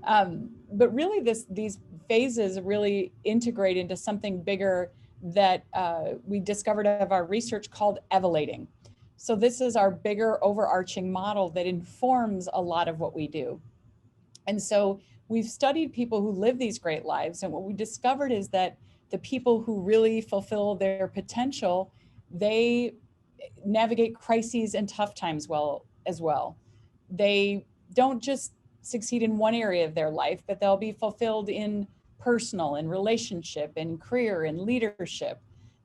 But really these phases really integrate into something bigger that we discovered of our research called Evolating. So this is our bigger overarching model that informs a lot of what we do. And so we've studied people who live these great lives. And what we discovered is that the people who really fulfill their potential, they navigate crises and tough times well as well. They don't just succeed in one area of their life, but they'll be fulfilled in personal and relationship and career and leadership.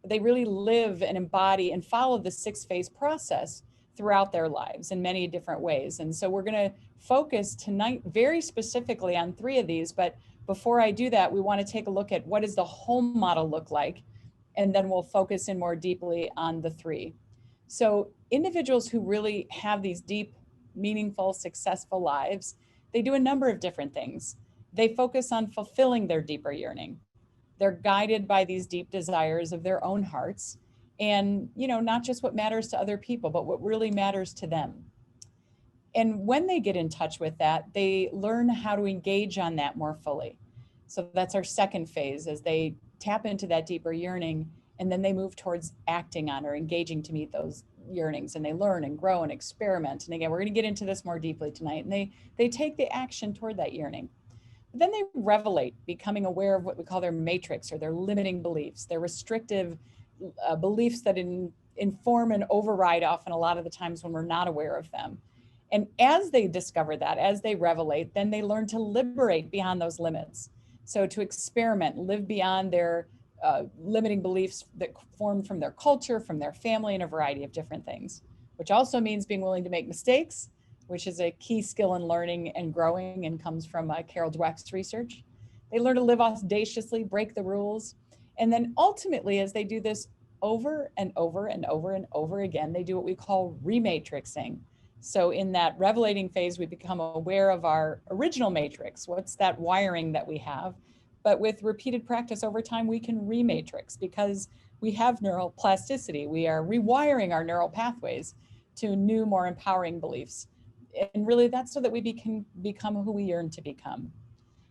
They really live and embody and follow the 6-phase process throughout their lives in many different ways. And so we're going to focus tonight very specifically on 3 of these. But before I do that, we want to take a look at what does the whole model look like, and then we'll focus in more deeply on the 3. So individuals who really have these deep, meaningful, successful lives, they do a number of different things. They focus on fulfilling their deeper yearning. They're guided by these deep desires of their own hearts, and not just what matters to other people, but what really matters to them. And when they get in touch with that, they learn how to engage on that more fully. So that's our 2nd phase, as they tap into that deeper yearning, and then they move towards acting on or engaging to meet those yearnings, and they learn and grow and experiment. And again, we're going to get into this more deeply tonight. And they take the action toward that yearning. But then they revelate, becoming aware of what we call their matrix, or their limiting beliefs, their restrictive beliefs that inform and override often a lot of the times when we're not aware of them. And as they discover that, as they revelate, then they learn to liberate beyond those limits. So to experiment, live beyond their limiting beliefs that form from their culture, from their family, and a variety of different things, which also means being willing to make mistakes, which is a key skill in learning and growing and comes from Carol Dweck's research. They learn to live audaciously, break the rules. And then ultimately, as they do this over and over and over and over again, they do what we call rematrixing. So in that revelating phase, we become aware of our original matrix. What's that wiring that we have? But with repeated practice over time, we can rematrix because we have neural plasticity. We are rewiring our neural pathways to new, more empowering beliefs. And really that's so that we can become who we yearn to become.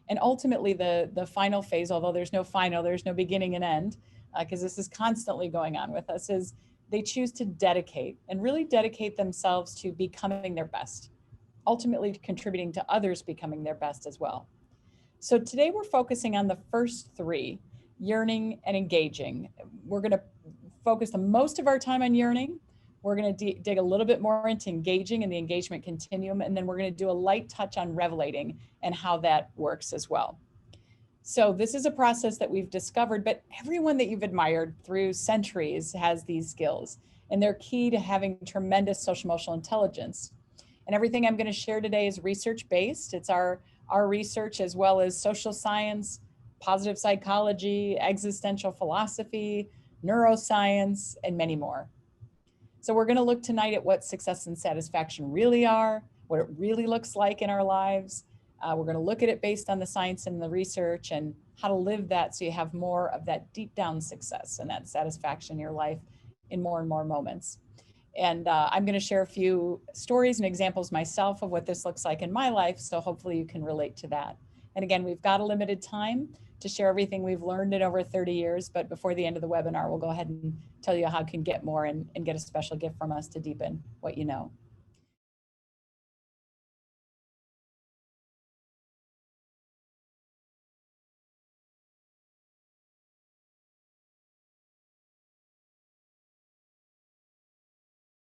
And ultimately the final phase, although there's no final, there's no beginning and end, because this is constantly going on with us, is they choose to dedicate and really dedicate themselves to becoming their best, ultimately contributing to others becoming their best as well. So today we're focusing on the first 3, yearning and engaging. We're going to focus the most of our time on yearning. We're going to dig a little bit more into engaging and the engagement continuum, and then we're going to do a light touch on revelating and how that works as well. So this is a process that we've discovered, but everyone that you've admired through centuries has these skills, and they're key to having tremendous social emotional intelligence. And everything I'm going to share today is research-based. It's our research, as well as social science, positive psychology, existential philosophy, neuroscience, and many more. So we're going to look tonight at what success and satisfaction really are, what it really looks like in our lives. We're going to look at it based on the science and the research, and how to live that so you have more of that deep down success and that satisfaction in your life in more and more moments. And I'm going to share a few stories and examples myself of what this looks like in my life, so hopefully you can relate to that. And again, we've got a limited time to share everything we've learned in over 30 years, but before the end of the webinar, we'll go ahead and tell you how you can get more and get a special gift from us to deepen what you know.